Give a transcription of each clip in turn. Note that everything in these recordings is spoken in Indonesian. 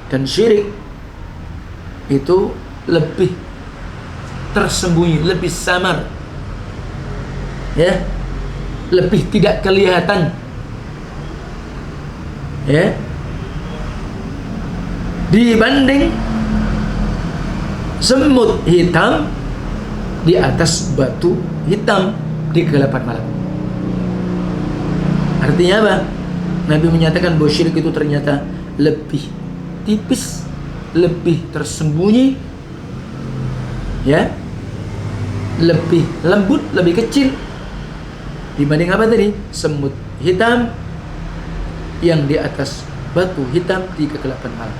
Dan syirik itu lebih tersembunyi, lebih samar, ya, lebih tidak kelihatan, ya, dibanding semut hitam di atas batu hitam di kegelapan malam. Artinya apa? Nabi menyatakan bahwa syirik itu ternyata lebih tipis, lebih tersembunyi, ya, lebih lembut, lebih kecil dibanding apa tadi? Semut hitam yang di atas batu hitam di kegelapan malam.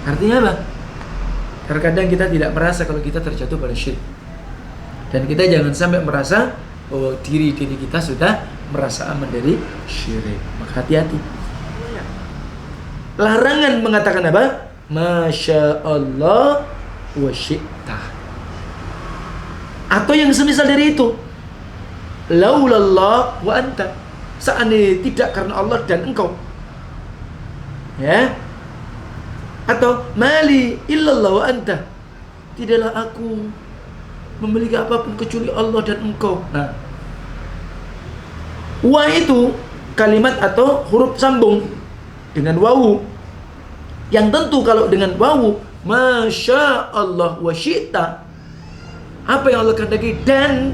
Artinya apa? Terkadang kita tidak merasa kalau kita terjatuh pada syirik. Dan kita jangan sampai merasa bahwa diri kita sudah merasa aman dari syirik. Maka hati-hati. Larangan mengatakan apa? Masya Allah wa syi'ta. Atau yang semisal dari itu. Laulallah wa anta. Seandainya tidak karena Allah dan engkau. Ya. Atau mali illallah wa anta. Tidaklah aku memiliki apapun kecuali Allah dan engkau. Nah, wa itu kalimat atau huruf sambung dengan wawu. Yang tentu kalau dengan wawu, masya Allah wa syi'ta, apa yang Allah kehendaki dan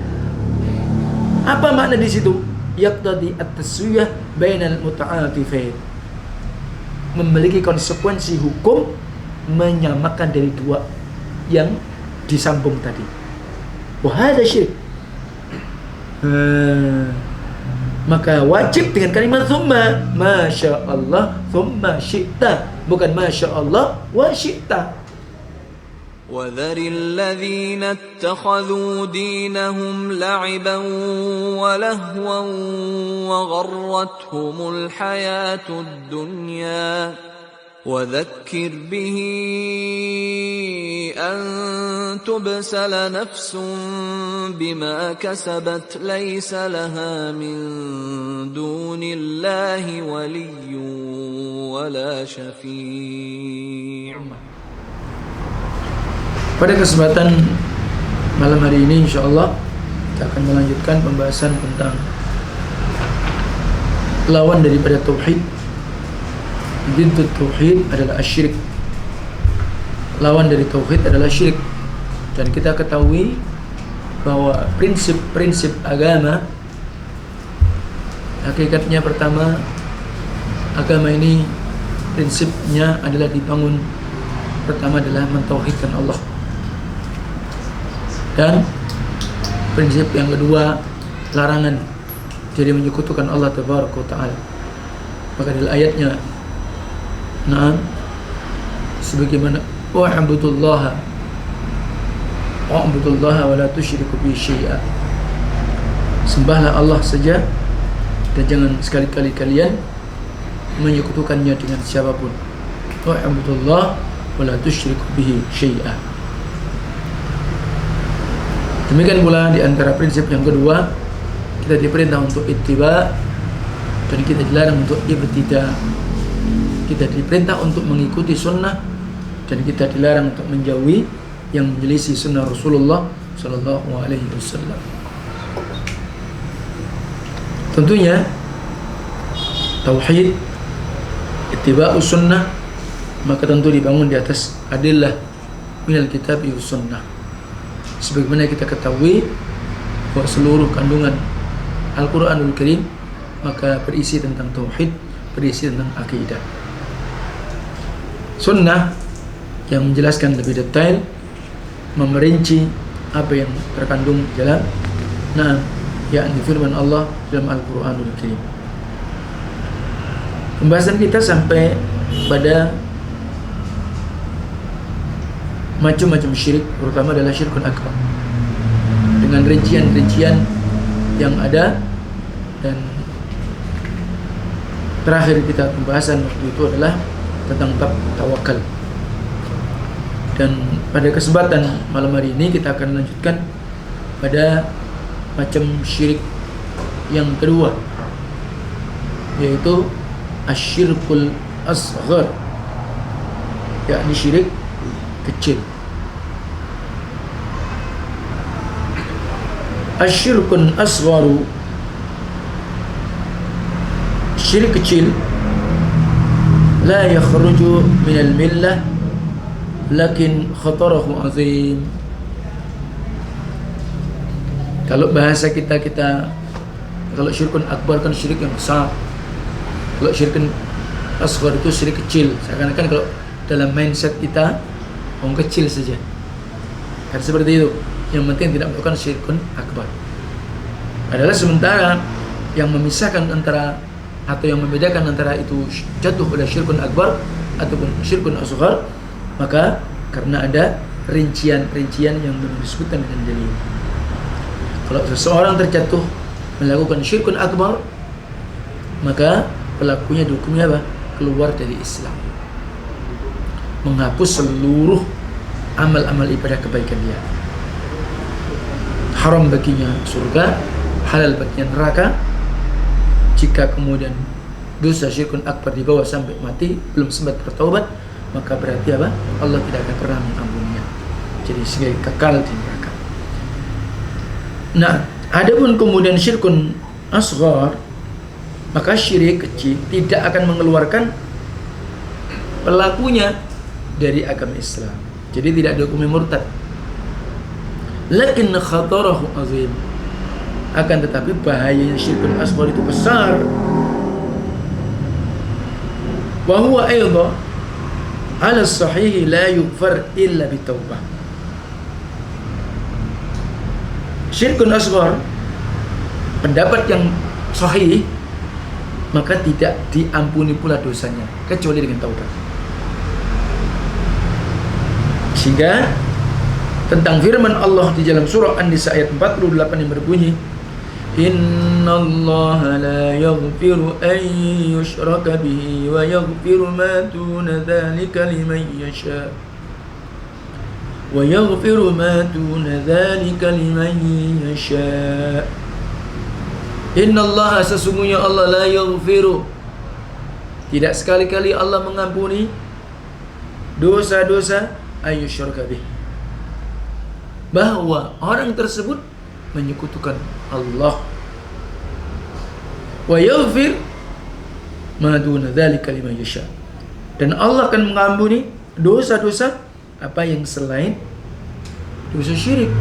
apa makna di situ? Yaqtadi at-taswiyah bainal muta'atifain. Memiliki konsekuensi hukum menyamakan dari dua yang disambung tadi. Wah, ada syirik. Maka wajib dengan kalimat thumma, masya Allah thumma syi'ta, bukan masya Allah wa syi'ta. وَذَرِ الَّذِينَ اتَّخَذُوا دِينَهُمْ لَعِبًا وَلَهْوًا وَغَرَّتْهُمُ الْحَيَاةُ الدُّنْيَا وَذَكِّرْ بِهِ أَن تُبْسَلَ نَفْسٌ بِمَا كَسَبَتْ لَيْسَ لَهَا مِن دُونِ اللَّهِ وَلِيٌّ وَلَا شَفِيعٌ. Pada kesempatan malam hari ini insyaallah kita akan melanjutkan pembahasan tentang lawan daripada tauhid. Bid'ut tauhid adalah asyirik. Lawan dari tauhid adalah syirik. Dan kita ketahui bahwa prinsip-prinsip agama hakikatnya pertama, agama ini prinsipnya adalah dibangun pertama adalah mentauhidkan Allah. Dan prinsip yang kedua, larangan jadi menyekutukan Allah Tabaraka wa Ta'ala. Maka dalam ayatnya, na'am, sebagaimana wa'budullaha wa la tusyriku bihi syai'a. Sembahlah Allah saja dan jangan sekali-kali kalian menyekutukannya dengan siapapun. Wa'budullaha wa la tusyriku bihi syai'a. Demikian pula di antara prinsip yang kedua, kita diperintah untuk ittiba dan kita dilarang untuk ibtida. Kita diperintah untuk mengikuti sunnah dan kita dilarang untuk menjauhi yang menyelisih sunnah Rasulullah sallallahu alaihi wasallam. Tentunya tauhid, ittiba'us sunnah, maka tentu dibangun di atas adillah minal kitab wa sunnah. Sebagaimana kita ketahui bahwa seluruh kandungan Al-Quranul Karim maka berisi tentang tauhid, berisi tentang akidah. Sunnah yang menjelaskan lebih detail, memerinci apa yang terkandung dalam yakni firman Allah dalam Al-Quranul Karim. Pembahasan kita sampai pada macam-macam syirik, terutama adalah syirkun akbar, dengan rincian-rincian yang ada. Dan terakhir kita pembahasan waktu itu adalah tentang bab tawakal. Dan pada kesempatan malam hari ini kita akan lanjutkan pada macam syirik yang kedua, yaitu asyirkul asghar, yakni syirik kecil. Asyirkun asgharu, syirik kecil, la yakhruju minal millah lakin khatarahu azim. Kalau bahasa kita kalau syirkun akbar kan syirik yang besar, kalau syirkun asghar itu syirik kecil. Seakan-akan kalau dalam mindset kita orang kecil saja kan seperti itu, yang penting tidak melakukan syirkun akbar. Adalah sementara yang memisahkan antara atau yang membedakan antara itu jatuh pada syirkun akbar ataupun syirkun asghar, maka karena ada rincian-rincian yang disebutkan dengan dalil. Kalau seseorang terjatuh melakukan syirkun akbar, maka pelakunya dihukumnya apa? Keluar dari Islam, menghapus seluruh amal-amal ibadah kebaikan dia. Haram baginya surga, halal baginya neraka. Jika kemudian dosa syirkun akbar dibawa sampai mati belum sempat bertaubat, maka berarti apa? Allah tidak akan pernah mengampuninya. Jadi sehingga kekal di neraka. Nah, adapun kemudian syirkun asghar, maka syirik kecil tidak akan mengeluarkan pelakunya dari agama Islam. Jadi tidak dihukumi murtad. Lakin khatarahu azim. Akan tetapi bahayanya syirkun asghar itu besar. Wa huwa aidha ala sahih la yughfar illa bitaubah. Syirkun asghar, pendapat yang sahih, maka tidak diampuni pula dosanya kecuali dengan taubat. Sehingga tentang firman Allah di dalam surah An-Nisa ayat 48 yang berbunyi, Innallaha la yaghfiru an yushraka bihi wa yaghfiru ma duna dzalika liman yasha. Wa yaghfiru ma duna dzalika liman yasha. Innallaha, sesungguhnya Allah, la yaghfiru, tidak sekali-kali Allah mengampuni dosa-dosa ayyusyraka bih, bahwa orang tersebut menyekutukan Allah. Wa yaghfir ma duna dzalika liman yasha, dan Allah akan mengampuni dosa-dosa apa yang selain dosa syirik.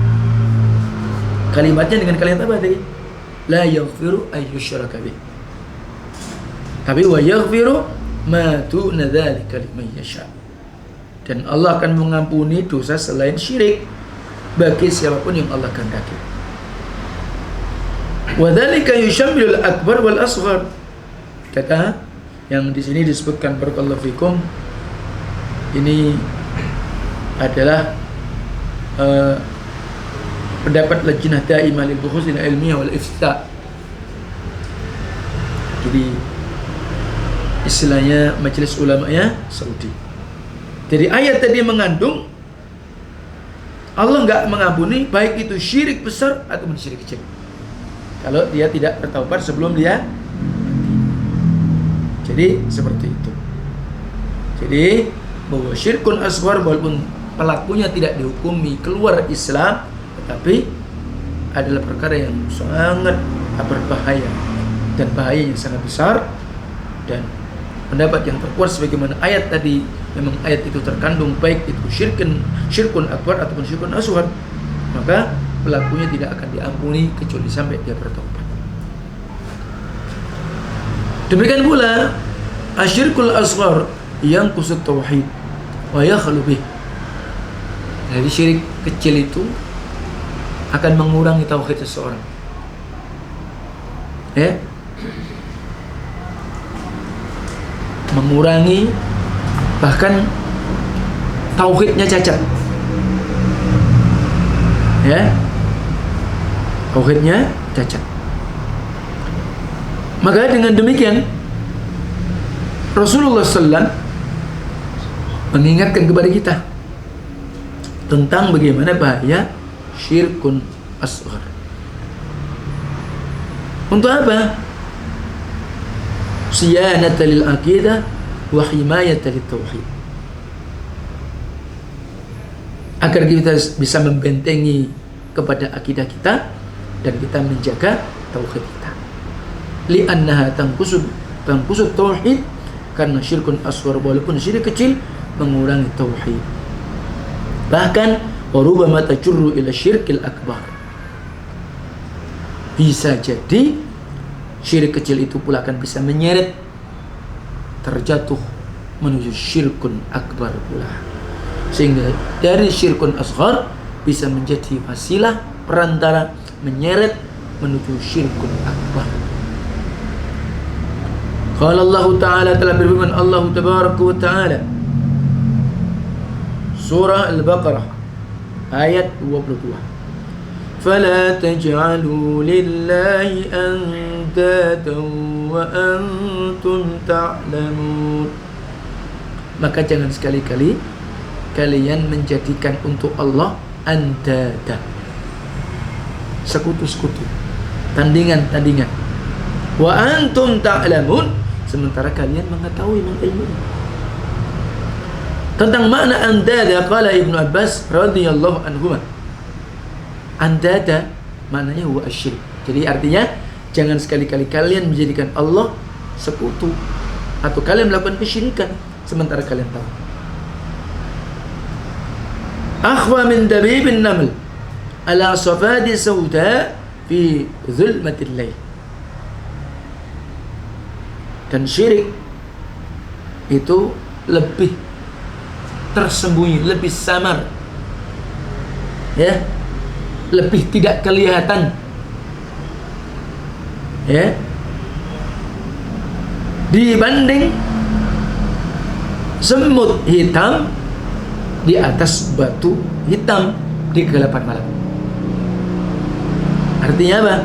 Kalimatnya dengan kalimat apa tadi? La yaghfiru ayyusyraka bih, tapi wa yaghfiru ma duna dzalika liman yasha, dan Allah akan mengampuni dosa selain syirik bagi siapapun yang Allah kehendaki. Wa dzalika yushammilul akbar wal asghar. Kata yang di sini disebutkan barakallahu fikum, ini adalah pendapat Lajnah Daimah lil Buhuth Ilmiah wal Ifta. Jadi istilahnya majelis ulama-nya Saudi. Jadi ayat tadi mengandung Allah enggak mengampuni baik itu syirik besar ataupun syirik kecil, kalau dia tidak bertaubat sebelum dia mati. Jadi seperti itu. Jadi bahwa syirkun asghar walaupun pelakunya tidak dihukumi keluar Islam, tetapi adalah perkara yang sangat berbahaya dan bahayanya sangat besar. Dan pendapat yang terkuat sebagaimana ayat tadi, memang ayat itu terkandung baik itu syirkun akbar ataupun syirkun asghar, maka pelakunya tidak akan diampuni kecuali sampai dia bertobat. Demikian pula asyirkul asghar yang kusut tauhid wa yakhlu bih. Jadi syirik kecil itu akan mengurangi tauhid seseorang. Mengurangi, bahkan tauhidnya cacat. Tauhidnya cacat. Maka dengan demikian Rasulullah SAW mengingatkan kepada kita tentang bagaimana bahaya syirkun asghar. Untuk apa? Siyanata lil aqidah wa himayata lit tauhid. agar kita bisa membentengi kepada akidah kita dan kita menjaga tauhid kita. Li'annaha tanqusut tauhid, karena syirkun asghar walaupun syirik kecil mengurangi tauhid. Bahkan warubama tajurru ila syirkil akbar. Bisa jadi syirik kecil itu pula akan bisa menyeret terjatuh menuju syirkun akbar pula. Sehingga dari syirkun asghar bisa menjadi wasilah perantara menyeret menuju syirkun akbar. Qala Allah Ta'ala, telah berfirman Allah Tabaraka wa Ta'ala, surah Al-Baqarah ayat 22. Fala taj'alu lillahi andadan wa antum ta'lamun. Maka jangan sekali-kali kalian menjadikan untuk Allah andada, sekutu-sekutu, tandingan-tandingan. Wa antum ta'lamun, sementara kalian mengetahui, mengilmui. Tentang makna andada, qala Ibnu Abbas radhiyallahu anhu, andada maknanya huwa asyirk. Jadi artinya jangan sekali-kali kalian menjadikan Allah sekutu atau kalian melakukan kesyirikan sementara kalian tahu. Akhwa min dabibin naml ala safadi sauda fi zulmatil lail. Dan syirik itu lebih tersembunyi, lebih samar, ya, lebih tidak kelihatan, ya, dibanding semut hitam di atas batu hitam di kegelapan malam. Artinya apa?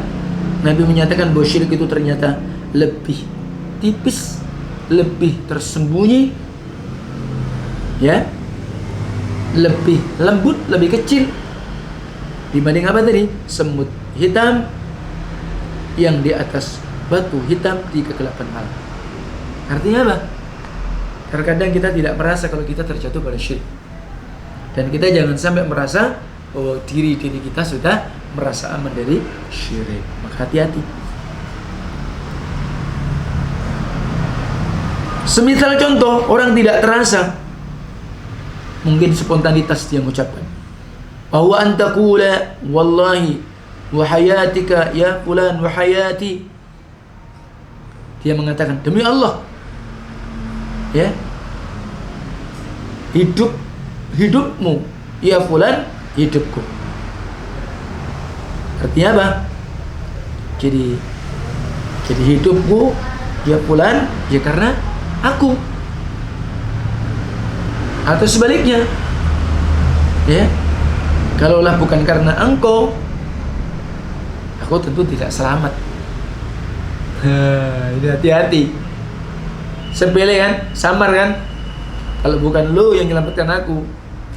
Nabi menyatakan bahwa syirik itu ternyata lebih tipis, lebih tersembunyi, ya, lebih lembut, lebih kecil dibanding apa tadi? Semut hitam yang di atas batu hitam di kegelapan malam. Artinya apa? Terkadang kita tidak merasa kalau kita terjatuh pada syirik, dan kita jangan sampai merasa bahwa diri kita sudah merasa aman dari syirik. Maka hati-hati. Semisal contoh, orang tidak terasa, mungkin spontanitas dia mengucapkan, bahwa antakula wallahi wa hayatika ya fulan wa hayati. Dia mengatakan, demi Allah, ya, hidupmu ya fulan, hidupku. Artinya apa? Jadi hidupku ya fulan ya karena aku, atau sebaliknya, ya, kalaulah bukan karena engkau, aku tentu tidak selamat. Ini hati-hati. Sepele kan, samar kan. Kalau bukan lu yang menyelamatkan aku,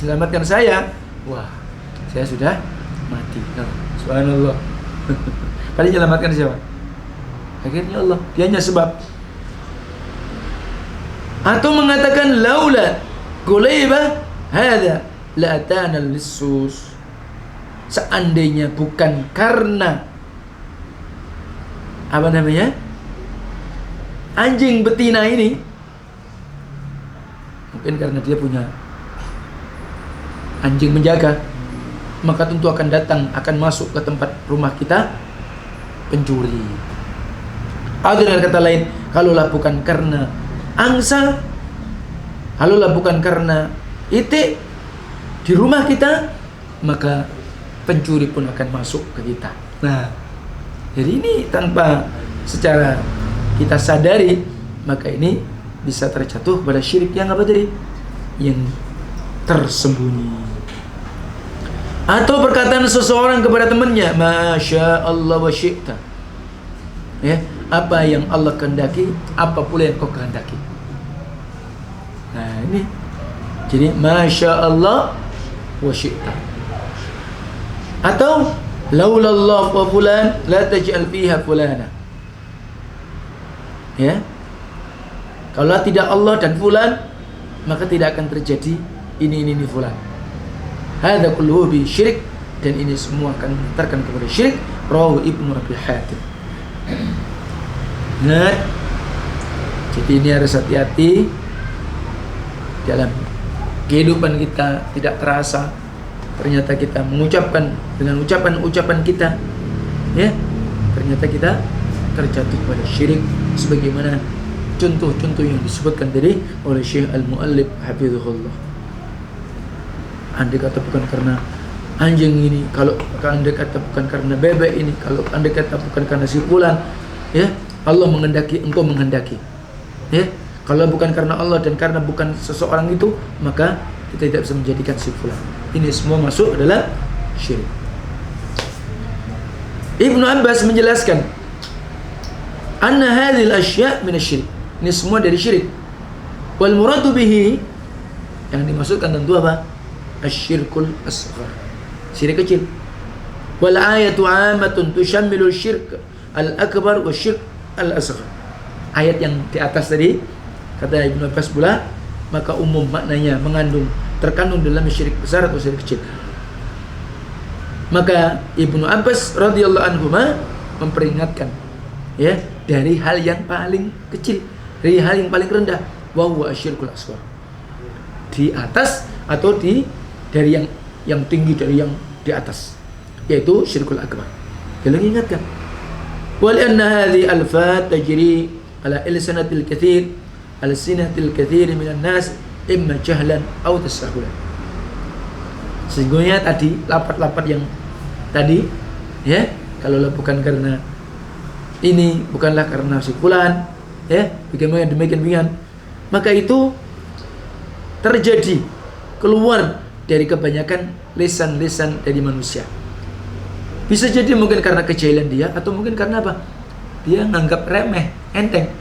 menyelamatkan saya, wah, saya sudah mati. Subhanallah. Padahal menyelamatkan siapa? Akhirnya Allah. Dia hanya sebab. Atau mengatakan laula Qulaibah hadza la atana lissus. Seandainya bukan karena apa namanya? Anjing betina ini, mungkin karena dia punya anjing menjaga, maka tentu akan datang, akan masuk ke tempat rumah kita pencuri. Atau dengan kata lain, kalaulah bukan karena angsa, kalaulah bukan karena itik di rumah kita, maka pencuri pun akan masuk ke kita. Nah, jadi ini tanpa secara kita sadari, maka ini bisa terjatuh pada syirik yang apa tadi? Yang tersembunyi. Atau perkataan seseorang kepada temannya, Masya Allah wa syi'ta, ya, apa yang Allah kehendaki, apa pula yang kau kehendaki. Nah ini, jadi Masya Allah wa syi'ta. Atau laulallah wa fulan la taj'al fiha fulana, ya, kalau tidak Allah dan fulan, maka tidak akan terjadi ini fulan. hadza kulluhu bi syirik, dan ini semua akan mengantarkan kepada syirik. Rawahu Ibnu Abi Hatim. Ingat, jadi ini harus hati-hati dalam kehidupan kita. Tidak terasa ternyata kita mengucapkan dengan ucapan-ucapan kita, ya, ternyata kita terjatuh pada syirik, sebagaimana contoh-contoh yang disebutkan tadi oleh Syekh Al-Muallif hafizahullah. Andai kata bukan karena anjing ini, kalau andai kata bukan karena bebek ini, kalau andai kata bukan karena si fulan, ya, Allah menghendaki, engkau menghendaki, ya, kalau bukan karena Allah dan karena bukan seseorang itu, maka kita tidak bisa menjadikan si fulan. Ini semua masuk adalah syirik. Ibnu Abbas menjelaskan, anna hadhil asya' min asyirik. Ini semua dari syirik. Wal muradu bihi, yang dimaksudkan tentu apa? Asyirkul asghar, syirik kecil. Wal ayatu 'ammatun tushammilu syirk al-akbar wa syirk al-asghar. Ayat yang di atas tadi, kata Ibnu Abbas pula, maka umum maknanya terkandung dalam syirik besar atau syirik kecil. Maka Ibnu Abbas radhiyallahu anhu memperingatkan, ya, dari hal yang paling kecil, dari hal yang paling rendah, wa huwa asyirkul asghar. Di atas atau dari yang tinggi, dari yang di atas, yaitu syirkul akbar. Dia lagi ingatkan, wal anna hadhihi alfat tajri ala ilsanatil katsir al-sinatil katsir minan nas imma jahlan aw tasahulan. Sesungguhnya tadi lapat-lapat yang tadi, ya, kalau bukan karena ini, bukanlah karena si fulan, ya, bagaimana demikian, maka itu terjadi keluar dari kebanyakan lisan-lisan dari manusia. Bisa jadi mungkin karena kejahilan dia, atau mungkin karena apa? Dia nganggap remeh, enteng.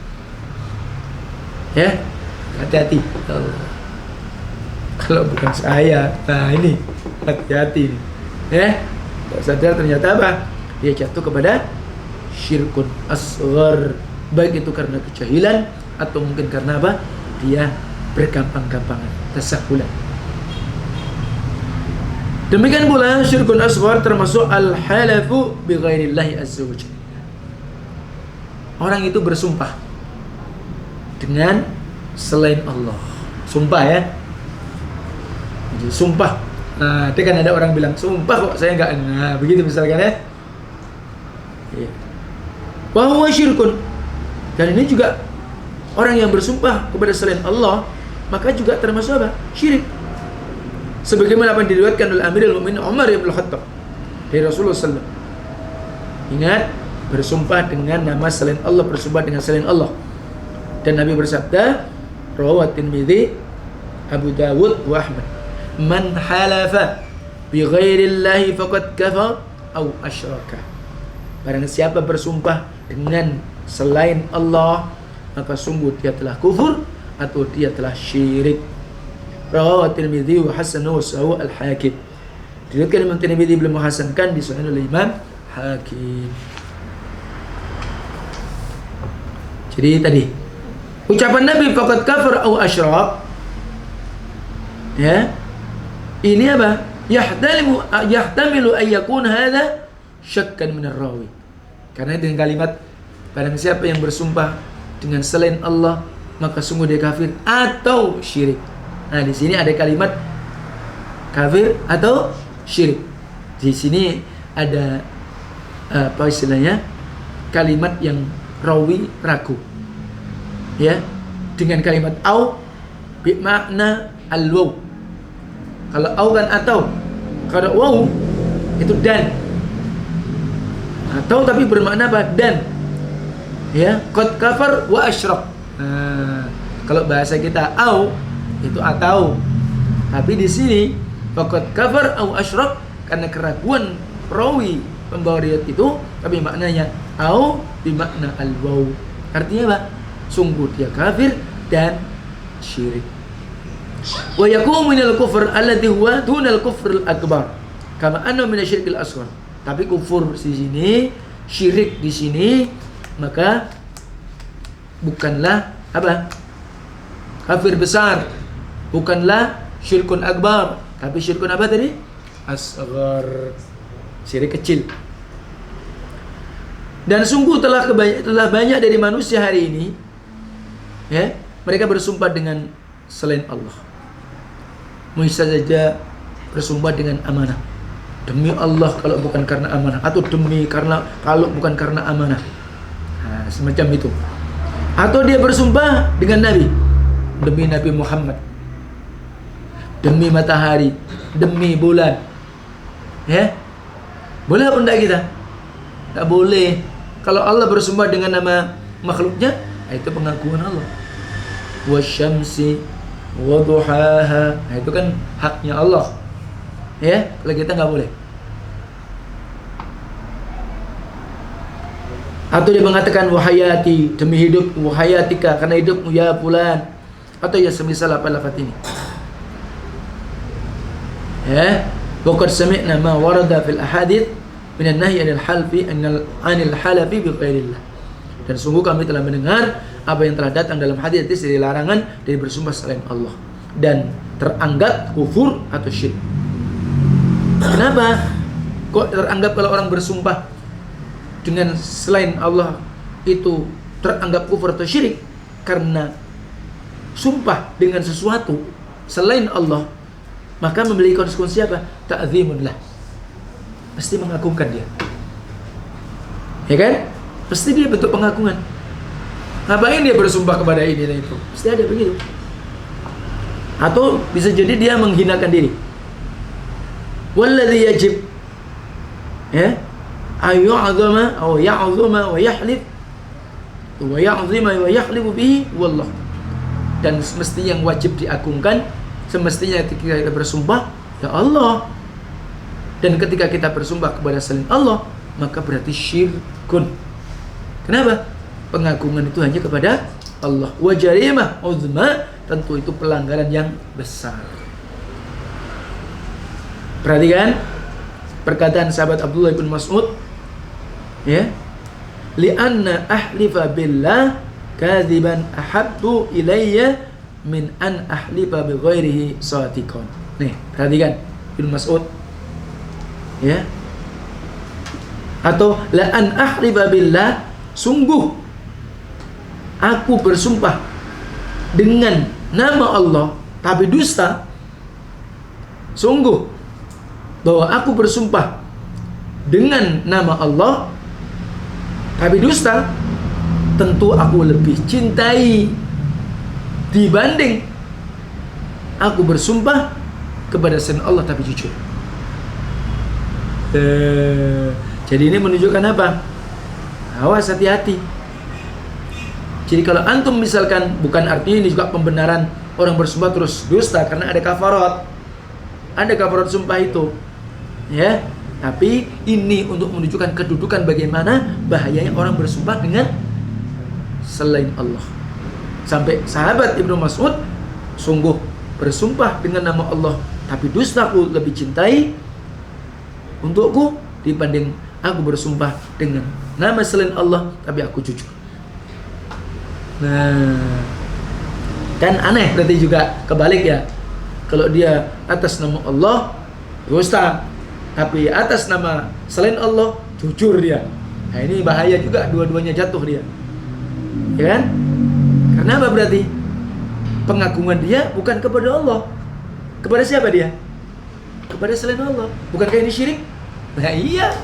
Ya, hati-hati. Kalau bukan saya, nah ini hati-hati. Ya, tak sadar ternyata apa? Dia jatuh kepada syirkun asghar, baik itu karena kejahilan atau mungkin karena apa? Dia bergampang-gampangan, tasahulan. Demikian pula syirkun asghar termasuk al-halafu bi ghairillahi azza wajalla. Orang itu bersumpah dengan selain Allah. Sumpah, ya. Jadi sumpah. Nah, itu kan ada orang bilang, sumpah kok saya enggak. Nah, begitu misalkan, ya. Wa huwa syirkun. Dan ini juga orang yang bersumpah kepada selain Allah, maka juga termasuk apa? Syirik. Sebagaimana apa yang diriwayatkan oleh Amirul Mukminin Umar bin Khattab dari Rasulullah sallallahu alaihi wasallam. Ingat, bersumpah dengan nama selain Allah, bersumpah dengan selain Allah. Dan Nabi bersabda, rawahu Tirmidzi, Abu Dawud wa Ahmad, man halafa bi ghairillahi faqad kafar aw asyraka. Barang siapa bersumpah dengan selain Allah, maka sungguh dia telah kufur atau dia telah syirik. Rawahu Tirmidzi wa hasanahu wa al-Hakim. Diriwayatkan Imam Tirmidzi belum menghasankan, disahihkan oleh Imam Hakim. Jadi tadi ucapan Nabi faqad kafar au asyrak, ya, ini apa? Yahtamilu an yakun hadha syakkan min ar-rawi. Karena dengan kalimat barang siapa yang bersumpah dengan selain Allah, maka sungguh dia kafir atau syirik. Nah, di sini ada kalimat kafir atau syirik. Di sini ada apa istilahnya? Kalimat yang rawi ragu. Ya, dengan kalimat au bermakna al-waw. Kalau au kan atau, kalau waw itu dan. Atau tapi bermakna apa? Dan. Ya, qad kafar wa asyrak. Nah, kalau bahasa kita au itu atau. Tapi di sini faqad kafar au asyrak karena keraguan rawi pembawa riwayat itu, tapi maknanya au bermakna al-waw. Artinya apa? Sungguh dia kafir dan syirik. Wa yakumu minal kufr alladhi huwa dunal kufr al-akbar kama anna min asyirkil asghar. Tapi kufur di sini, syirik di sini, maka bukanlah apa? Kafir besar, bukanlah syirkun akbar, tapi syirkun apa tadi? asghar, syirik kecil. Dan sungguh telah banyak dari manusia hari ini, ya, mereka bersumpah dengan selain Allah. Bisa saja bersumpah dengan amanah. Demi Allah kalau bukan karena amanah, atau kalau bukan karena amanah. Nah, semacam itu. Atau dia bersumpah dengan Nabi, demi Nabi Muhammad, demi matahari, demi bulan. Ya, boleh apa enggak kita? Tak boleh. Kalau Allah bersumpah dengan nama makhluknya, itu pengakuan Allah. Wasyamsi waduhaha, itu kan haknya Allah. Ya, kalau kita nggak boleh. Atau dia mengatakan wahayati, demi hidup, wahayatika, karena hidupmu ya fulan, atau ya semisal lafaz ini. Ya, waqad sami'na ma warada fil ahadits minan nahyi anil halafi bi ghairillah. Dan sungguh kami telah mendengar apa yang telah datang dalam hadis dari larangan dari bersumpah selain Allah dan teranggap kufur atau syirik. Kenapa kok teranggap kalau orang bersumpah dengan selain Allah itu teranggap kufur atau syirik? Karena sumpah dengan sesuatu selain Allah maka memiliki konsekuensi apa? Ta'zimun lah. Pasti mengagungkan dia. Ya kan? Pasti dia bentuk pengagungan. Ngapain dia bersumpah kepada ini dan itu? Pasti ada begitu. Atau bisa jadi dia menghinakan diri. Walladzi yajib, ya, ayyu'azama aw ya'zuma wa yahlif wa ya'zima wa yahlifu bihi wallah. Dan semestinya yang wajib diagungkan, semestinya ketika kita bersumpah ya Allah. Dan ketika kita bersumpah kepada selain Allah, maka berarti syirkun. Kenapa? Pengagungan itu hanya kepada Allah. Wa jarimah uzma, tentu itu pelanggaran yang besar. Perhatikan perkataan sahabat Abdullah bin Mas'ud, ya, li'anna ahlifa billah kadziban ahabbu ilayya min an ahlifa bi ghairihi sadiqan. Nih, perhatikan bin Mas'ud, ya. Atau la an ahlifa billah, sungguh aku bersumpah dengan nama Allah tapi dusta. Sungguh bahwa aku bersumpah dengan nama Allah tapi dusta, tentu aku lebih cintai dibanding aku bersumpah kepada selain Allah tapi jujur. Jadi ini menunjukkan apa? Awas, hati-hati. Jadi kalau antum misalkan, bukan artinya ini juga pembenaran orang bersumpah terus dusta, karena ada kafarat. Ada kafarat sumpah itu. Ya, tapi ini untuk menunjukkan kedudukan bagaimana bahayanya orang bersumpah dengan selain Allah. Sampai sahabat Ibnu Mas'ud sungguh bersumpah dengan nama Allah tapi dusta aku lebih cintai untukku dibanding aku bersumpah dengan nama selain Allah tapi aku jujur. Nah, kan aneh berarti juga kebalik ya. Kalau dia atas nama Allah dusta, tapi atas nama selain Allah jujur dia. Nah, ini bahaya juga, dua-duanya jatuh dia. Ya kan? Karena apa berarti? Pengagungan dia bukan kepada Allah. Kepada siapa dia? Kepada selain Allah. Bukankah ini syirik? Nah iya.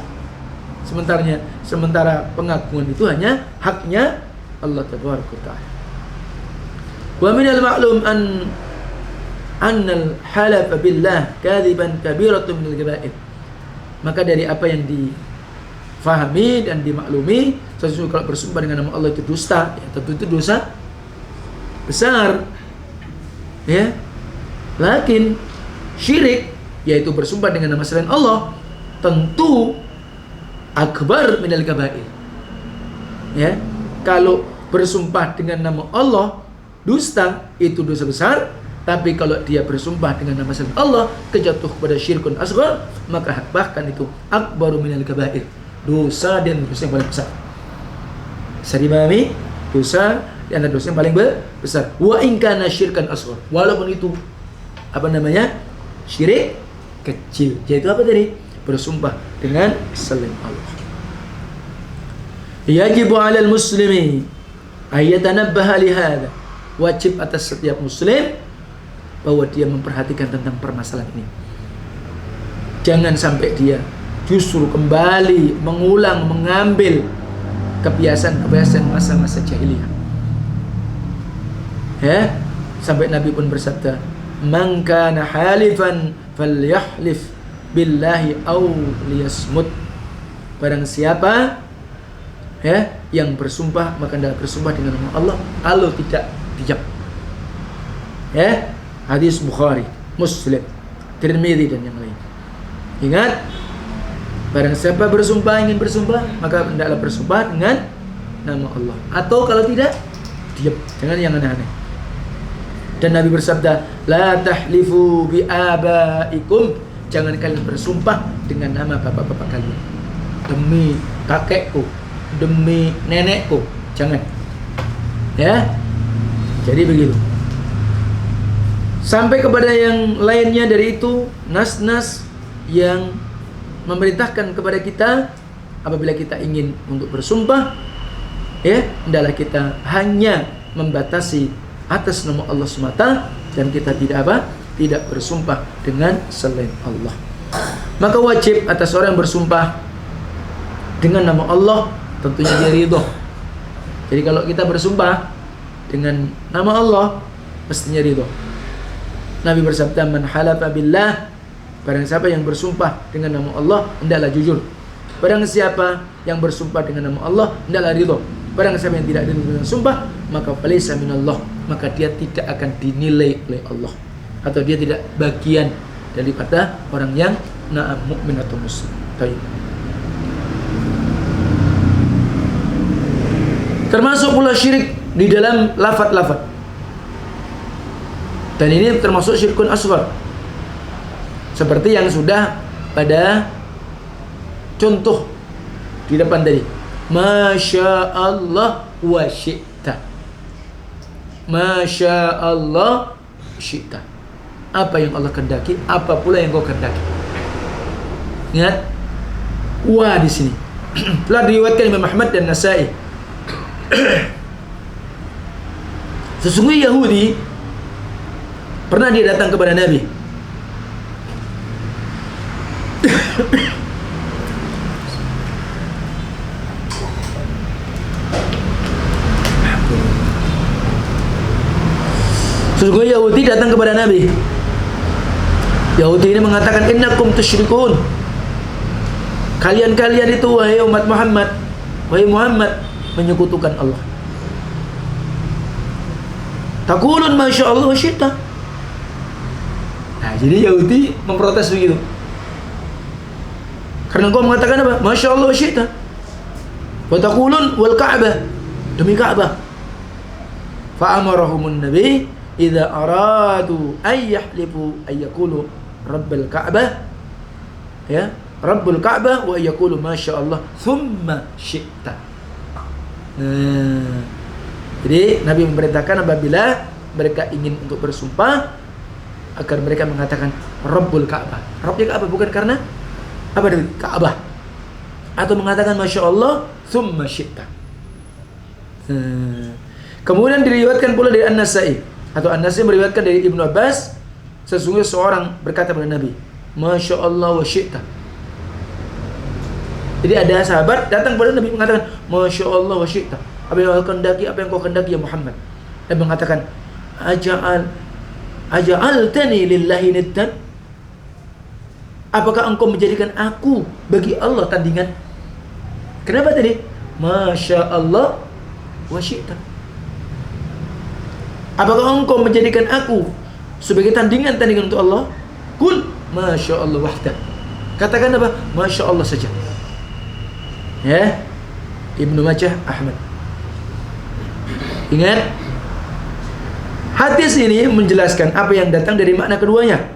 Sementara pengagungan itu hanya haknya Allah Tabaraka Ta'ala. Wa minal ma'lum annal halaf billah kadziban kabiratun minal kaba'ir. Maka dari apa yang difahami dan dimaklumi, sesungguhnya kalau bersumpah dengan nama Allah itu dusta, ya tentu itu dosa besar. Ya. Lakin syirik, yaitu bersumpah dengan nama selain Allah, tentu akbar minal kaba'ir. Ya. Kalau bersumpah dengan nama Allah dusta, itu dosa besar. Tapi kalau dia bersumpah dengan nama selain Allah kejatuh kepada syirkun asghar, maka bahkan itu akbaru minal kaba'ir, dosa dan dosa yang paling besar. Bisa dipahami? Dosa di antara dosa yang paling besar. Wa in kana syirkan asghar, walaupun itu syirik kecil. Yaitu apa tadi? Bersumpah dengan selain Allah. Yajibu 'alal muslimi ayatanabbaha li hadza. Wajib atas setiap muslim bahwa dia memperhatikan tentang permasalahan ini. Jangan sampai dia justru kembali mengulang, mengambil kebiasaan-kebiasaan masa-masa jahiliyah. Ya, sampai Nabi pun bersabda, "Man kana halifan falyahlif billahi aw liyasmut." Barang siapa ya yang bersumpah, maka hendaklah bersumpah dengan nama Allah, kalau tidak diam. Ya, hadis Bukhari, Muslim, Tirmidzi dan yang lain. Ingat, barang siapa bersumpah, ingin bersumpah, maka hendaklah bersumpah dengan nama Allah. Atau kalau tidak, diam, jangan yang aneh-aneh. Dan Nabi bersabda, "La tahlifu bi abaikum." Jangan kalian bersumpah dengan nama bapak-bapak kalian. Demi kakekku, demi nenekku, jangan. Ya. Jadi begitu. Sampai kepada yang lainnya dari itu, nas-nas yang memerintahkan kepada kita apabila kita ingin untuk bersumpah, ya, hendaklah kita hanya membatasi atas nama Allah semata dan kita tidak apa? Tidak bersumpah dengan selain Allah. Maka wajib atas orang yang bersumpah dengan nama Allah, tentunya dia ridho. Jadi kalau kita bersumpah dengan nama Allah, mestinya ridho. Nabi bersabda, "Man halafa billah," barang siapa yang bersumpah dengan nama Allah, hendaklah jujur. Barang siapa yang bersumpah dengan nama Allah, hendaklah ridho. Barang siapa yang tidak ridho dengan sumpah, maka falaysa minallah, maka dia tidak akan dinilai oleh Allah, atau dia tidak bagian daripada orang yang na'am mukmin atau muslim. Baik. Termasuk pula syirik di dalam lafaz-lafaz. Dan ini termasuk syirkun asghar. Seperti yang sudah pada contoh di depan tadi. Masya Allah wa syi'ta. Masya Allah syi'ta. Apa yang Allah kehendaki, apa pula yang kau kehendaki. Ingat, wa di sini. Telah diriwayatkan Imam Ahmad dan Nasa'i. Sesungguhnya Yahudi pernah dia datang kepada Nabi. Sesungguhnya Yahudi datang kepada Nabi. Yahudi ini mengatakan, "Innakum tusyrikun." Kalian-kalian itu, wahai umat Muhammad, wahai Muhammad, menyekutukan Allah. Taqulun masya Allah wa syi'ta. Nah, jadi Yahudi memprotes begitu. Karena engkau mengatakan apa? Masya Allah wa syi'ta. Wa taqulun wal Ka'bah, demi Ka'bah. Fa amarahumun nabi idza aradu ay yahlifu ay yaqulu rabbul Ka'bah, ya, rabbul Ka'bah, wa yaqulu masya Allah thumma syi'ta. Jadi Nabi memerintahkan apabila mereka ingin untuk bersumpah agar mereka mengatakan Rabbul Ka'bah. Rabbnya Ka'bah bukan karena apa dari Ka'bah, atau mengatakan masya Allah thumma syi'ta. Kemudian diriwayatkan pula dari An-Nasa'i, atau An-Nasa'i meriwayatkan dari Ibnu Abbas, sesungguhnya seorang berkata kepada Nabi, masya Allah wa syi'ta. Jadi ada sahabat datang kepada Nabi mengatakan masya Allah wa syi'ta. Apa yang kau kehendaki, apa yang kau kehendaki ya Muhammad. Dan mengatakan, aja'altani lillahi niddan. Apakah engkau menjadikan aku bagi Allah tandingan? Kenapa tadi? Masya Allah wa syi'ta. Apakah engkau menjadikan aku sebagai tandingan untuk Allah? Kul masya Allah wahdah. Katakan apa? Masya Allah saja. Ya, Ibnu Majah, Ahmad. Ingat, hadis ini menjelaskan apa yang datang dari makna keduanya.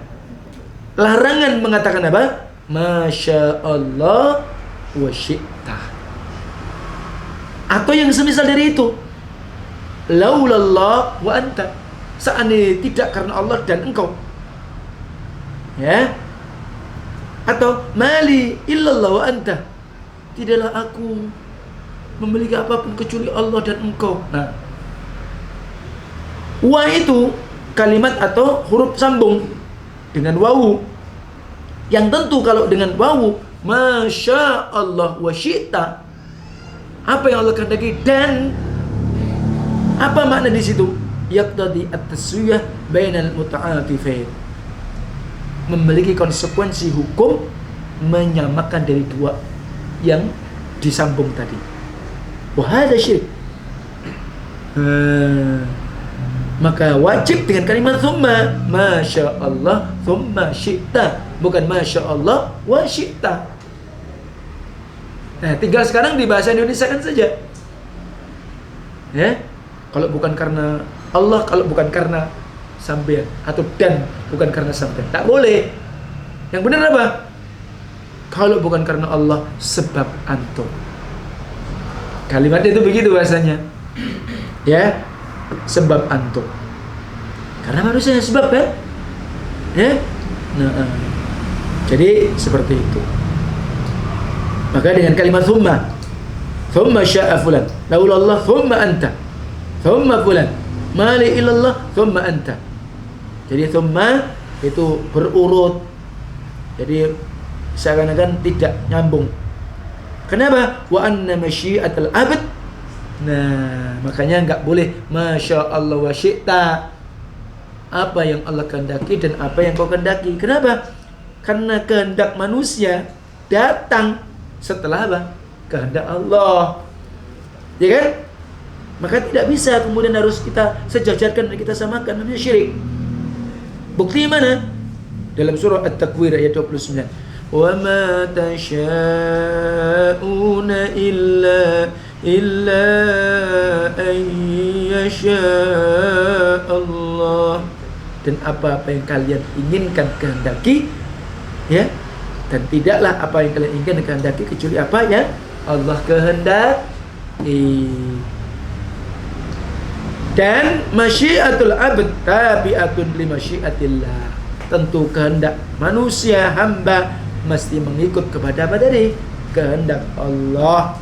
Larangan mengatakan apa? Masya Allah wa syi'ta. Atau yang semisal dari itu. Laulallah wa anta. Seandainya tidak karena Allah dan engkau. Ya. Atau mali illallah wa anta, tidaklah aku memiliki apapun kecuali Allah dan engkau. Nah, wa itu kalimat atau huruf sambung dengan wawu, yang tentu kalau dengan wawu masya Allah wa syi'ta, apa yang Allah kehendaki dan apa makna di situ? Yaqtadi at-taswiyah bainal muta'atifain, memiliki konsekuensi hukum menyamakan dari dua yang disambung tadi. Wa hadza syirik. Maka wajib dengan kalimat thumma masya Allah thumma syi'ta, bukan masya Allah wa syi'ta. Nah, tinggal sekarang di bahasa Indonesia kan saja. Ya, kalau bukan karena Allah, kalau bukan karena sampean, atau dan bukan karena sampean, tak boleh. Yang benar apa? Kalau bukan karena Allah, sebab antum. Kalimatnya itu begitu bahasanya. Ya, sebab antum. Karena manusia sebab kan? Ya. Nah, jadi seperti itu. Maka dengan kalimat thumma sya'a fulan, laulallah thumma anta, thumma fulan, mali ilallah thumma anta. Jadi thumma itu berurut. Jadi seakan-akan tidak nyambung. Kenapa? Wa anna masyiatul abd. Nah, makanya enggak boleh masya Allah wa syi'ta, apa yang Allah kehendaki dan apa yang kau kehendaki. Kenapa? Karena kehendak manusia datang setelah apa? Kehendak Allah. Ya kan? Maka tidak bisa kemudian harus kita sejajarkan dan kita samakan, namanya syirik. Bukti mana? Dalam surah At-Takwir ayat 29. Wa ma tasha'una illa an yasha Allah. Dan apa-apa yang kalian inginkan kehendaki, ya, dan tidaklah apa yang kalian inginkan kehendaki kecuali apa yang Allah kehendaki. Dan masyiatul abd tabi'atun li masyiatillah. Tentu kehendak manusia, hamba, mesti mengikut kepada apa tadi? Kehendak Allah.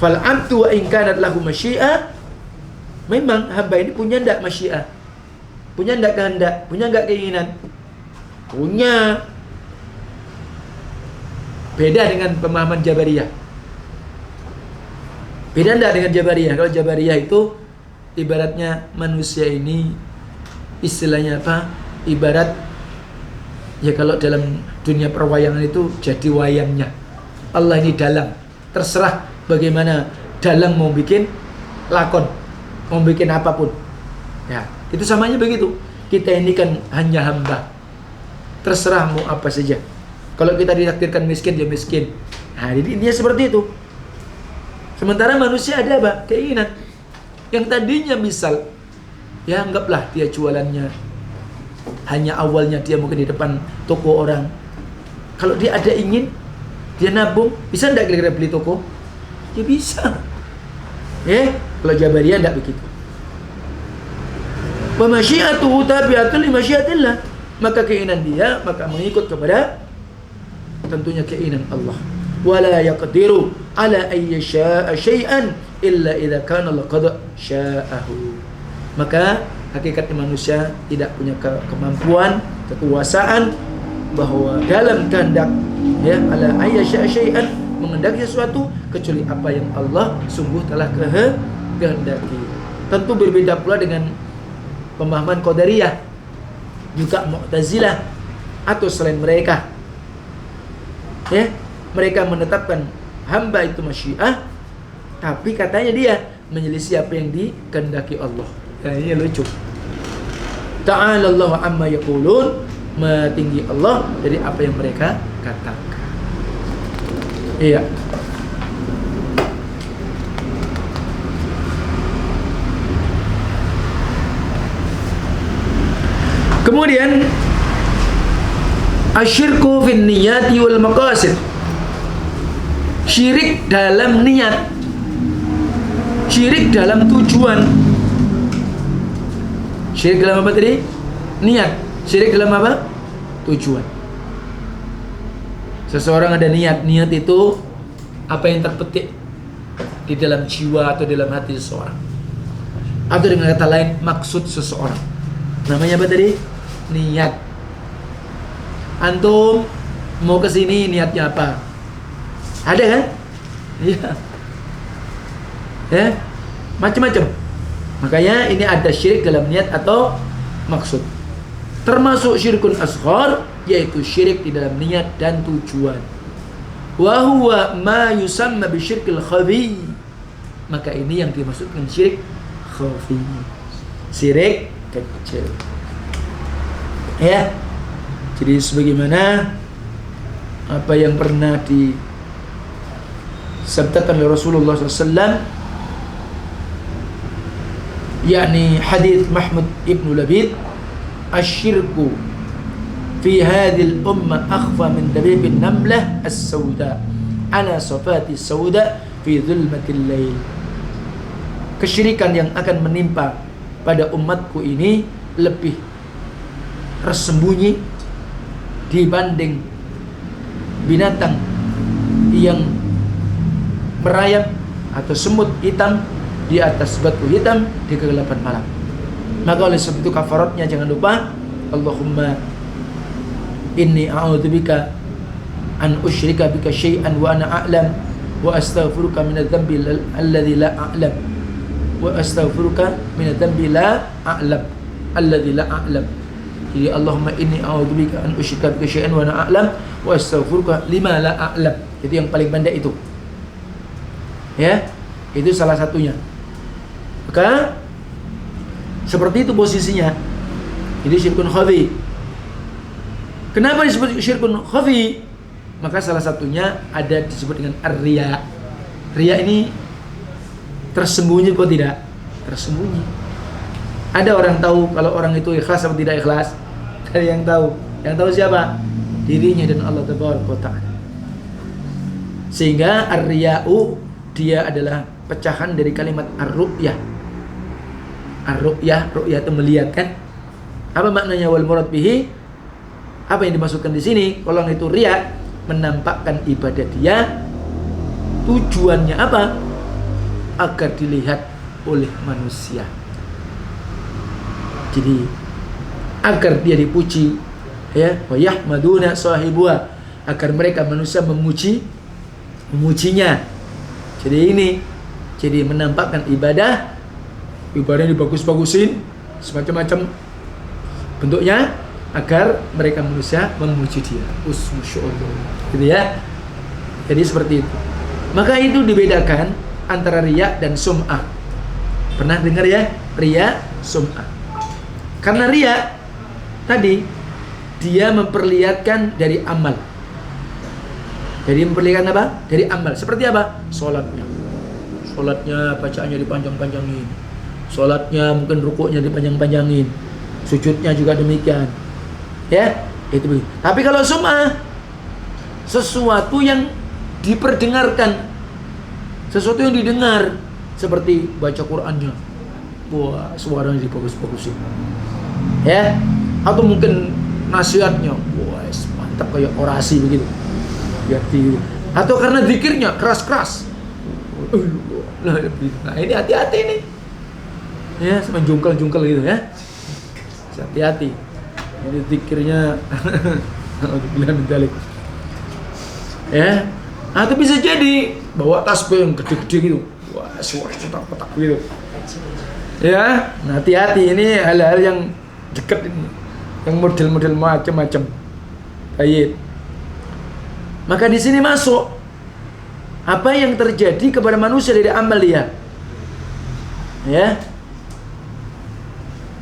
Fal abdu wa in kanat lahu masyiah. Memang hamba ini punya ndak masyiah? Punya ndak kehendak? Punya nggak keinginan? Punya. Beda dengan pemahaman Jabariyah. Beda enggak dengan Jabariyah? Kalau Jabariyah itu ibaratnya manusia ini istilahnya apa? Ibarat ya kalau dalam dunia perwayangan itu jadi wayangnya. Allah ini dalang. Terserah bagaimana dalang mau bikin lakon, mau bikin apapun. Ya, itu samanya begitu. Kita ini kan hanya hamba. Terserah mau apa saja. Kalau kita ditakdirkan miskin, dia miskin. Nah, jadi intinya seperti itu. Sementara manusia ada apa? Keinginan. Yang tadinya misal, ya anggaplah dia jualannya hanya awalnya dia mungkin di depan toko orang. Kalau dia ada ingin, dia nabung, bisa enggak kira-kira beli toko? Ya bisa. Kalau Jabariyah enggak begitu. Wa masyiatuhu tabi'atun li masyiatillah. Maka keinginan dia maka mengikut kepada tentunya keinginan Allah. Wala yaqdiru ala ayyi syaa syai'an illa idza kana laqad sya'ahu. Maka hakikatnya manusia tidak punya kemampuan, kekuasaan bahwa dalam kehendak ya ala ayyi syaa syai'an menghendaki sesuatu kecuali apa yang Allah sungguh telah kehendaki. Tentu berbeda pula dengan pemahaman Qadariyah, juga Mu'tazilah atau selain mereka. Ya, mereka menetapkan hamba itu masyiah, tapi katanya dia menyelisih apa yang dikehendaki Allah. Nah, ini lucu. Ta'ala Allahu amma yaqulun, maha tinggi Allah dari apa yang mereka katakan. Iya. Kemudian asyirku fin niyati wal maqasid. Syirik dalam niat. Syirik dalam tujuan. Syirik dalam apa tadi? Niat. Syirik dalam apa? Tujuan. Seseorang ada niat itu apa yang terpetik di dalam jiwa atau dalam hati seseorang. Atau dengan kata lain, maksud seseorang. Namanya apa tadi? Niat. Antum mau ke sini niatnya apa? Ada kan? Iya. Ya, macam-macam. Makanya ini ada syirik dalam niat atau maksud. Termasuk syirkun asghar, yaitu syirik di dalam niat dan tujuan. Wa huwa ma yusamma bisyirkil khafi. Maka ini yang dimaksudkan syirik khafi. Syirik kecil. Ya. Jadi sebagaimana apa yang pernah disabdakan oleh Rasulullah SAW, yakni hadits Mahmud ibn Labid, asyirku fi hadhil ummah akhfa min dabibin namlah as-sauda ala safati sauda fi dhulmatil lail. Kesyirikan yang akan menimpa pada umatku ini lebih tersembunyi dibanding binatang yang merayap atau semut hitam di atas batu hitam di kegelapan malam. Maka oleh sebab itu kafaratnya jangan lupa, Allahumma inni a'udzubika an usyrika bika syai'an wa ana a'lam wa astaghfiruka min adz-dzambi alladzi la a'lam wa astaghfiruka min adz-dzambi la a'lam alladzi la a'lam. Jadi Allahumma inni a'udzubika an usyrika bika syai'an wa ana a'lam wa astaghfiruka lima la a'lam. Itu yang paling pendek itu. Ya, itu salah satunya. Maka seperti itu posisinya. Jadi syirkun khafi. Kenapa disebut syirkun khafi? Maka salah satunya ada disebut dengan ar-riya. Riya ini tersembunyi atau tidak? Tersembunyi. Ada orang tahu kalau orang itu ikhlas atau tidak ikhlas? Ada yang tahu. Yang tahu siapa? Dirinya dan Allah Ta'ala. Sehingga ar-riya'u dia adalah pecahan dari kalimat ar-ru'yah. Ar-ru'yah, ru'yah itu melihat kan? Apa maknanya wal murad bihi? Apa yang dimaksudkan di sini? Kalau itu riya, menampakkan ibadah dia. Tujuannya apa? Agar dilihat oleh manusia. Jadi agar dia dipuji, ya, wa yahmaduna sahibuha, agar mereka manusia memujinya. Jadi ini, jadi menampakkan ibadah dibagus-bagusin, semacam-macam bentuknya, agar mereka manusia memuji dia. Masyaallah. Gitu ya. Jadi seperti itu. Maka itu dibedakan antara riya dan sum'ah. Pernah dengar ya? Riya, sum'ah. Karena riya tadi dia memperlihatkan dari amal. Jadi memperlihatkan apa? Dari amal. Seperti apa? Salatnya bacaannya dipanjang-panjangin. Salatnya mungkin rukuknya dipanjang-panjangin. Sujudnya juga demikian. Ya, itu begitu. Tapi kalau sum'ah, sesuatu yang diperdengarkan, sesuatu yang didengar, seperti baca Qur'annya. Wah, suaranya dibagus-bagusin. Ya, atau mungkin nasihatnya, wah mantap kayak orasi begitu. Atau karena zikirnya keras-keras. Nah ini hati-hati nih. Ya, sama jungkel-jungkel gitu ya. Hati-hati. Ini zikirnya alhamdulillah balik. Ya, atau bisa jadi bawa tasbih yang gede-gede gitu. Wah, suara cetak-cetak gitu. Ya, nah hati-hati, ini hal-hal yang dekat ini, yang model-model macam-macam. Baik. Maka di sini masuk apa yang terjadi kepada manusia dari amal dia. Ya.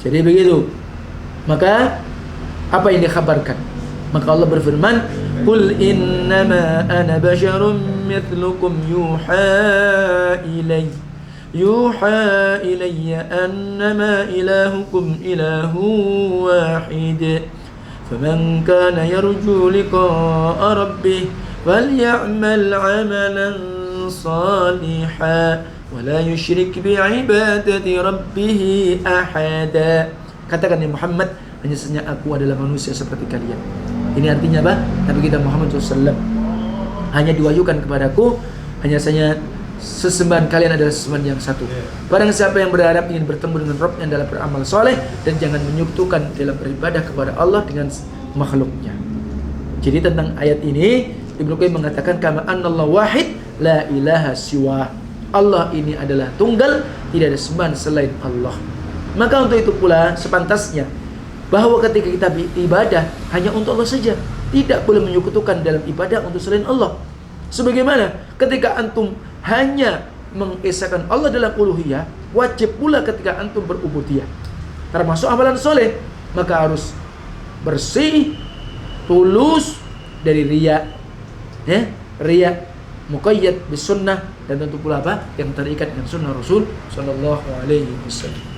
Jadi begitu. Maka apa yang dikhabarkan? Maka Allah berfirman, "Qul innama ana basyarum mithlukum yuha ilayya annama ilahukum ilahu wahid. Faman kana yarju liqa'a rabbih falya'mal 'amalan salihan wa la yusyrik bi'ibadati rabbih ahada." Katakan ya Muhammad, hanya saja aku adalah manusia seperti kalian. Ini artinya apa? Nabi kita Muhammad SAW hanya diwahyukan kepadaku, hanya saja sesembahan kalian adalah sesembahan yang satu. Barang siapa yang berharap ingin bertemu dengan Rabbnya dalam beramal soleh, dan jangan menyekutukan dalam beribadah kepada Allah dengan makhluknya. Jadi tentang ayat ini Ibnu Qayyim mengatakan kama annallahu wahid la ilaha siwa. Allah ini adalah tunggal, tidak ada sembahan selain Allah. Maka untuk itu pula sepantasnya bahwa ketika kita beribadah hanya untuk Allah saja, tidak boleh menyekutukan dalam ibadah untuk selain Allah. Sebagaimana ketika antum hanya mengesahkan Allah dalam uluhiyah, wajib pula ketika antum berubudiyah, termasuk amalan soleh, maka harus bersih, tulus dari riya, riya muqayyad bis sunnah, dan tentu pula apa yang terikat dengan sunnah Rasul sallallahu alaihi wasallam.